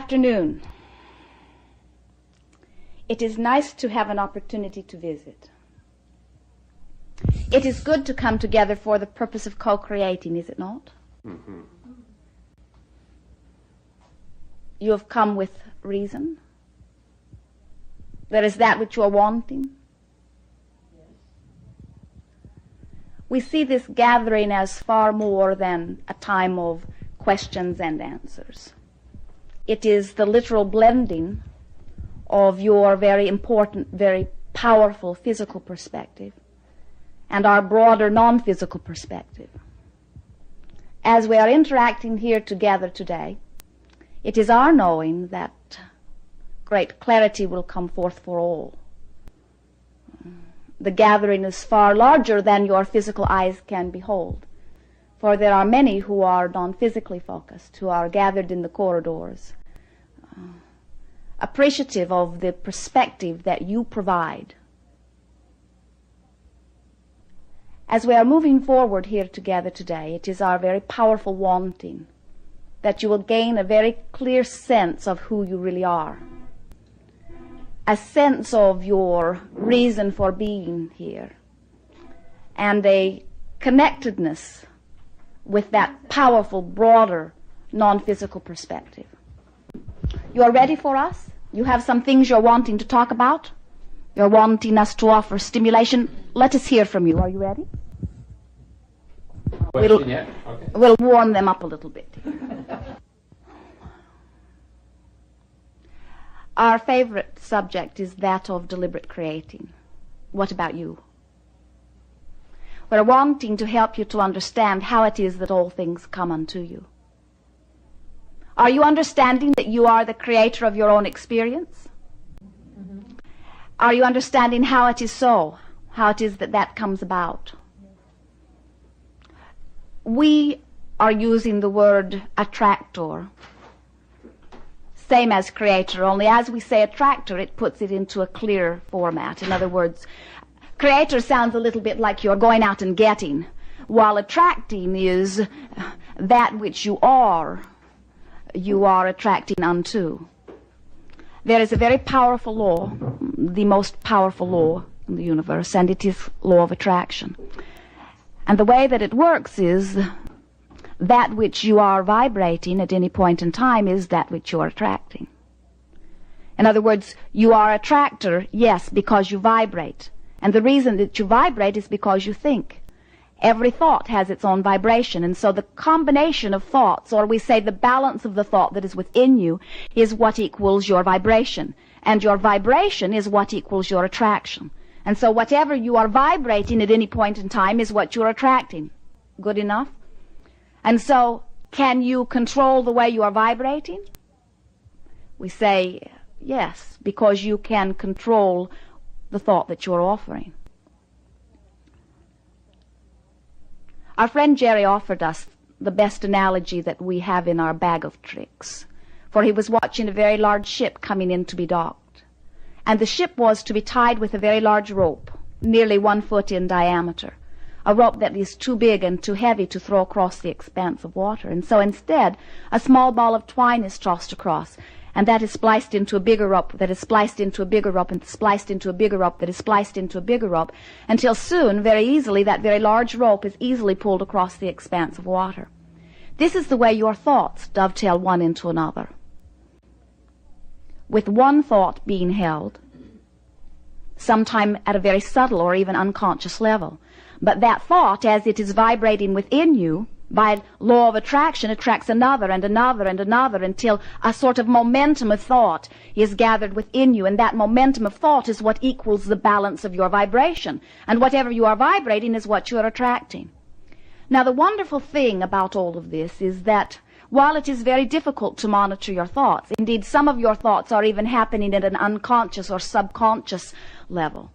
afternoon. It is nice to have an opportunity to visit. It is good to come together for the purpose of co-creating, is it not? Mm-hmm. You have come with reason? There is that which you are wanting? Yes. We see this gathering as far more than a time of questions and answers. It is the literal blending of your very important, very powerful physical perspective and our broader non-physical perspective. As we are interacting here together today, it is our knowing that great clarity will come forth for all. The gathering is far larger than your physical eyes can behold, for there are many who are non-physically focused, who are gathered in the corridors, appreciative of the perspective that you provide. As we are moving forward here together today, it is our very powerful wanting that you will gain a very clear sense of who you really are, a sense of your reason for being here, and a connectedness with that powerful, broader, non-physical perspective. You are ready for us? You have some things you're wanting to talk about? You're wanting us to offer stimulation? Let us hear from you. Are you ready? Question, yeah? Okay. We'll warm them up a little bit. Our favorite subject is that of deliberate creating. What about you? We're wanting to help you to understand how it is that all things come unto you. Are you understanding that you are the creator of your own experience? Mm-hmm. Are you understanding how it is so? How it is that that comes about? We are using the word attractor, same as creator, only as we say attractor, it puts it into a clear format. In other words, creator sounds a little bit like you're going out and getting, while attracting is that which you are attracting unto. There is a very powerful law, the most powerful law in the universe, and it is law of attraction. And the way that it works is that which you are vibrating at any point in time is that which you are attracting. In other words, you are a attractor, yes, because you vibrate. And the reason that you vibrate is because you think. Every thought has its own vibration, and so the combination of thoughts, or we say the balance of the thought that is within you, is what equals your vibration. And your vibration is what equals your attraction. And so whatever you are vibrating at any point in time is what you're attracting. Good enough? And so, can you control the way you are vibrating? We say, yes, because you can control the thought that you're offering. Our friend Jerry offered us the best analogy that we have in our bag of tricks, for he was watching a very large ship coming in to be docked. And the ship was to be tied with a very large rope, nearly 1 foot in diameter, a rope that is too big and too heavy to throw across the expanse of water. And so instead, a small ball of twine is tossed across, and that is spliced into a bigger rope, that is spliced into a bigger rope, and spliced into a bigger rope, that is spliced into a bigger rope, until soon, very easily, that very large rope is easily pulled across the expanse of water. This is the way your thoughts dovetail one into another, with one thought being held, sometime at a very subtle or even unconscious level. But that thought, as it is vibrating within you, by law of attraction, attracts another and another and another until a sort of momentum of thought is gathered within you, and that momentum of thought is what equals the balance of your vibration. And whatever you are vibrating is what you are attracting. Now, the wonderful thing about all of this is that while it is very difficult to monitor your thoughts, indeed some of your thoughts are even happening at an unconscious or subconscious level,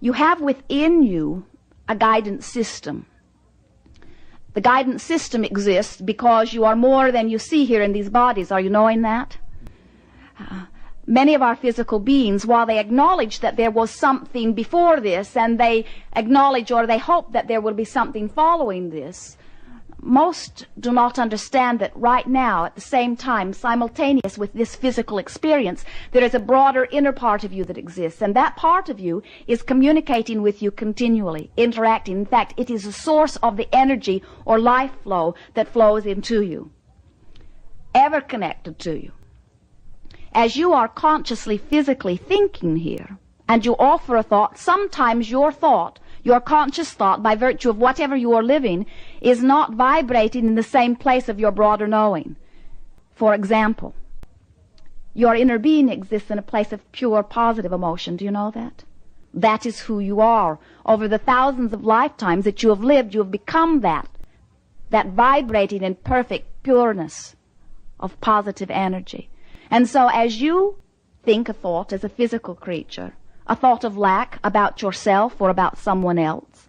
you have within you a guidance system. The guidance system exists because you are more than you see here in these bodies. Are you knowing that? Many of our physical beings, while they acknowledge that there was something before this, and they acknowledge or they hope that there will be something following this, most do not understand that right now, at the same time, simultaneous with this physical experience, there is a broader inner part of you that exists, and that part of you is communicating with you continually, interacting. In fact, it is the source of the energy or life flow that flows into you, ever connected to you. As you are consciously, physically thinking here, and you offer a thought, sometimes your thought, your conscious thought, by virtue of whatever you are living, is not vibrating in the same place of your broader knowing. For example, your inner being exists in a place of pure positive emotion. Do you know that? That is who you are. Over the thousands of lifetimes that you have lived, you have become that vibrating in perfect pureness of positive energy. And so as you think a thought as a physical creature, a thought of lack about yourself or about someone else,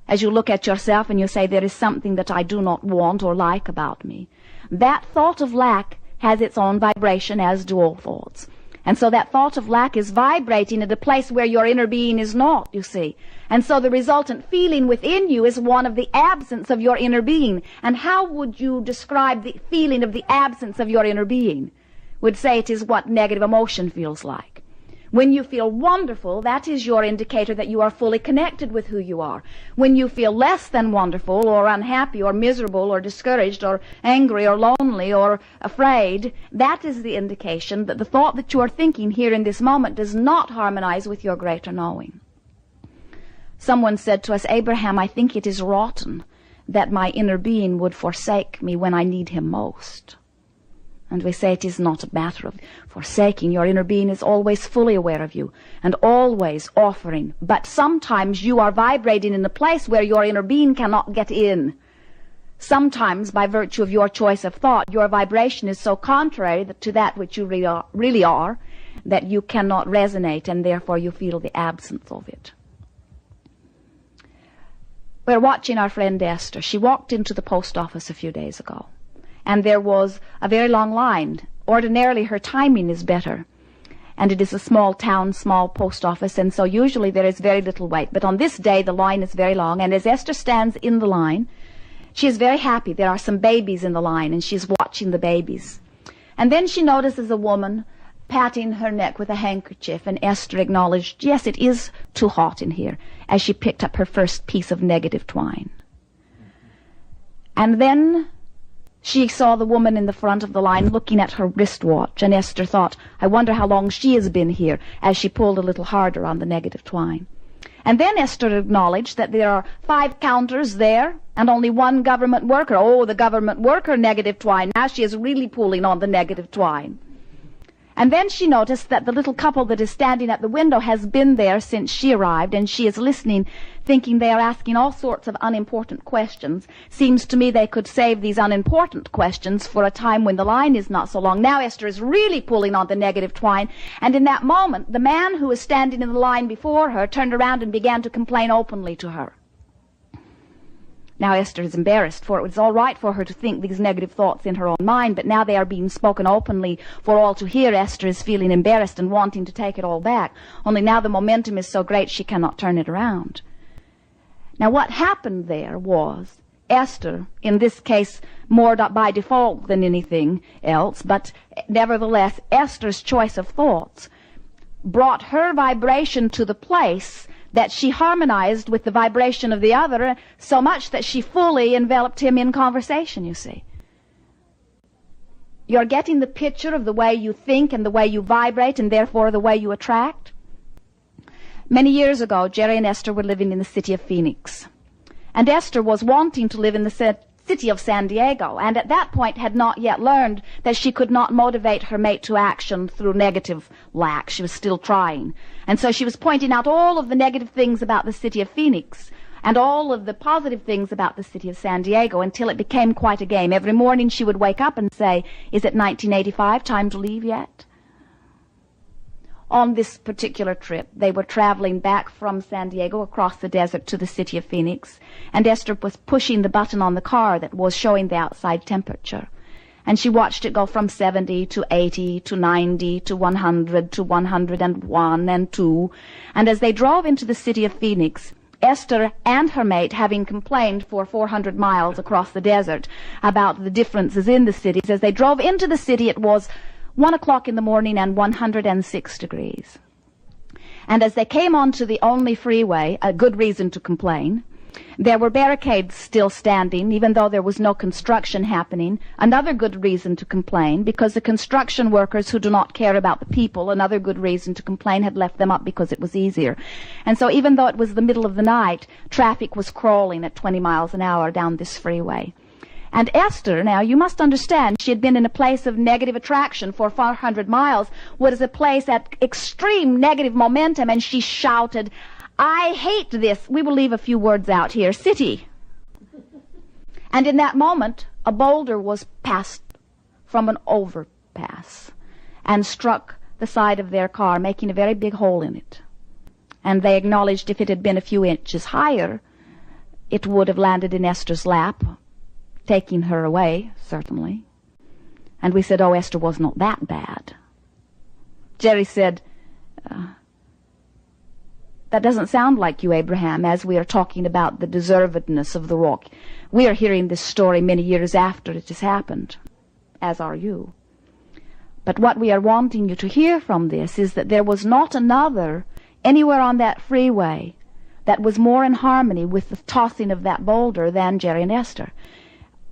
as you look at yourself and you say, there is something that I do not want or like about me, that thought of lack has its own vibration, as do all thoughts. And so that thought of lack is vibrating at a place where your inner being is not, you see. And so the resultant feeling within you is one of the absence of your inner being. And how would you describe the feeling of the absence of your inner being? Would say it is what negative emotion feels like. When you feel wonderful, that is your indicator that you are fully connected with who you are. When you feel less than wonderful or unhappy or miserable or discouraged or angry or lonely or afraid, that is the indication that the thought that you are thinking here in this moment does not harmonize with your greater knowing. Someone said to us, Abraham, I think it is rotten that my inner being would forsake me when I need him most. And we say it is not a matter of forsaking. Your inner being is always fully aware of you and always offering. But sometimes you are vibrating in a place where your inner being cannot get in. Sometimes, by virtue of your choice of thought, your vibration is so contrary to that which you really are that you cannot resonate, and therefore you feel the absence of it. We're watching our friend Esther. She walked into the post office a few days ago, and there was a very long line. Ordinarily, her timing is better, and it is a small town, small post office, and so usually there is very little wait. But on this day, the line is very long, and as Esther stands in the line, she is very happy. There are some babies in the line, and she's watching the babies. And then she notices a woman patting her neck with a handkerchief, and Esther acknowledged, yes, it is too hot in here, as she picked up her first piece of negative twine. And then she saw the woman in the front of the line looking at her wristwatch, and Esther thought, I wonder how long she has been here, as she pulled a little harder on the negative twine. And then Esther acknowledged that there are 5 counters there and only 1 government worker. Oh, the government worker negative twine. Now she is really pulling on the negative twine. And then she noticed that the little couple that is standing at the window has been there since she arrived, and she is listening, thinking they are asking all sorts of unimportant questions. Seems to me they could save these unimportant questions for a time when the line is not so long. Now Esther is really pulling on the negative twine, and in that moment, the man who was standing in the line before her turned around and began to complain openly to her. Now Esther is embarrassed, for it was all right for her to think these negative thoughts in her own mind, but now they are being spoken openly for all to hear. Esther is feeling embarrassed and wanting to take it all back, only now the momentum is so great she cannot turn it around. Now what happened there was Esther, in this case more by default than anything else, but nevertheless Esther's choice of thoughts brought her vibration to the place that she harmonized with the vibration of the other so much that she fully enveloped him in conversation, you see. You're getting the picture of the way you think and the way you vibrate and therefore the way you attract? Many years ago, Jerry and Esther were living in the city of Phoenix. And Esther was wanting to live in the city of San Diego, and at that point had not yet learned that she could not motivate her mate to action through negative lack. She was still trying. And so she was pointing out all of the negative things about the city of Phoenix and all of the positive things about the city of San Diego until it became quite a game. Every morning she would wake up and say, is it 1985, time to leave yet? On this particular trip, they were traveling back from San Diego across the desert to the city of Phoenix, and Esther was pushing the button on the car that was showing the outside temperature. And she watched it go from 70 to 80 to 90 to 100 to 101 and 2. And as they drove into the city of Phoenix, Esther and her mate, having complained for 400 miles across the desert about the differences in the cities, as they drove into the city, it was 1 o'clock in the morning and 106 degrees. And as they came onto the only freeway, a good reason to complain, there were barricades still standing, even though there was no construction happening. Another good reason to complain, because the construction workers who do not care about the people, another good reason to complain, had left them up because it was easier. And so even though it was the middle of the night, traffic was crawling at 20 miles an hour down this freeway. And Esther, now you must understand, she had been in a place of negative attraction for 400 miles, was a place at extreme negative momentum, and she shouted, "I hate this," we will leave a few words out here, "city." And in that moment, a boulder was passed from an overpass and struck the side of their car, making a very big hole in it. And they acknowledged if it had been a few inches higher, it would have landed in Esther's lap, taking her away, certainly. And we said, "Oh, Esther was not that bad." Jerry said, "That doesn't sound like you, Abraham, as we are talking about the deservedness of the rock. We are hearing this story many years after it has happened, as are you. But what we are wanting you to hear from this is that there was not another anywhere on that freeway that was more in harmony with the tossing of that boulder than Jerry and Esther.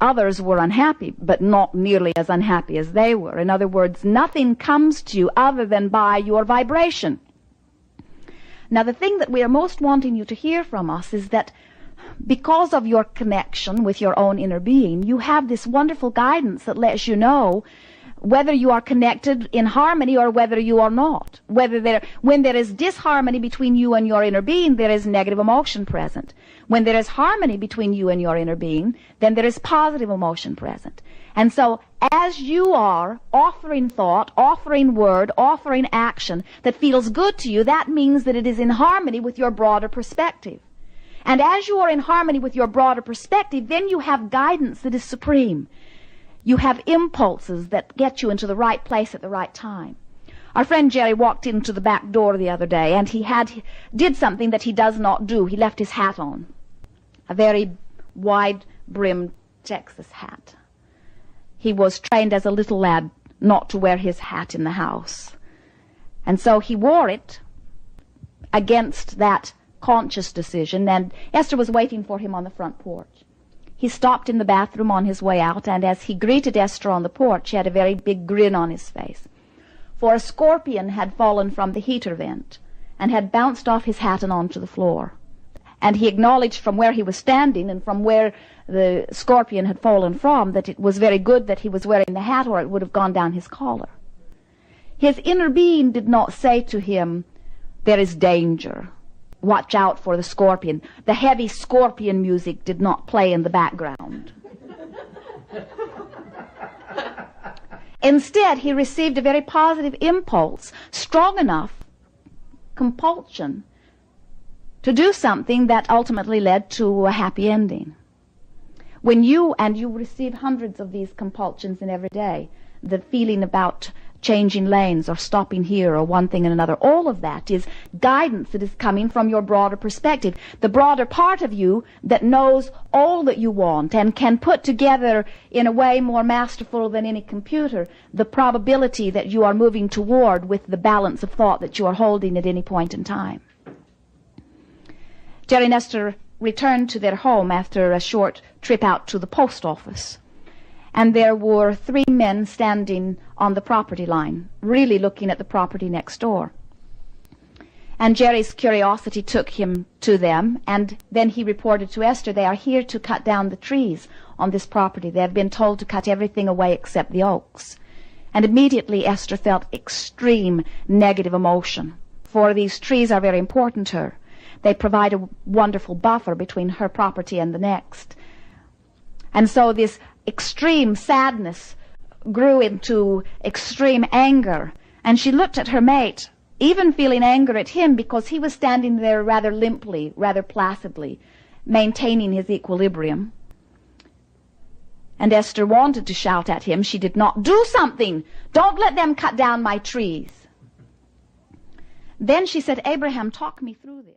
Others were unhappy, but not nearly as unhappy as they were. In other words, nothing comes to you other than by your vibration. Now, the thing that we are most wanting you to hear from us is that because of your connection with your own inner being, you have this wonderful guidance that lets you know whether you are connected in harmony or whether you are not. When there is disharmony between you and your inner being, there is negative emotion present. When there is harmony between you and your inner being, then there is positive emotion present. And so, as you are offering thought, offering word, offering action that feels good to you, that means that it is in harmony with your broader perspective. And as you are in harmony with your broader perspective, then you have guidance that is supreme. You have impulses that get you into the right place at the right time. Our friend Jerry walked into the back door the other day, and he did something that he does not do. He left his hat on, a very wide-brimmed Texas hat. He was trained as a little lad not to wear his hat in the house. And so he wore it against that conscious decision, and Esther was waiting for him on the front porch. He stopped in the bathroom on his way out, and as he greeted Esther on the porch, he had a very big grin on his face. For a scorpion had fallen from the heater vent and had bounced off his hat and onto the floor. And he acknowledged from where he was standing and from where the scorpion had fallen from that it was very good that he was wearing the hat, or it would have gone down his collar. His inner being did not say to him, "There is danger. Watch out for the scorpion." The heavy scorpion music did not play in the background. Instead, he received a very positive impulse, strong enough compulsion, to do something that ultimately led to a happy ending. When you receive hundreds of these compulsions in every day, the feeling about changing lanes or stopping here or one thing and another, all of that is guidance that is coming from your broader perspective, the broader part of you that knows all that you want and can put together in a way more masterful than any computer the probability that you are moving toward with the balance of thought that you are holding at any point in time. Jerry and Esther returned to their home after a short trip out to the post office. And there were 3 men standing on the property line, really looking at the property next door. And Jerry's curiosity took him to them, and then he reported to Esther, "They are here to cut down the trees on this property. They have been told to cut everything away except the oaks." And immediately Esther felt extreme negative emotion, for these trees are very important to her. They provide a wonderful buffer between her property and the next. And so this extreme sadness grew into extreme anger, and she looked at her mate, even feeling anger at him because he was standing there rather limply, rather placidly, maintaining his equilibrium. And Esther wanted to shout at him. She did not. "Do something! Don't let them cut down my trees!" Then she said, "Abraham, talk me through this."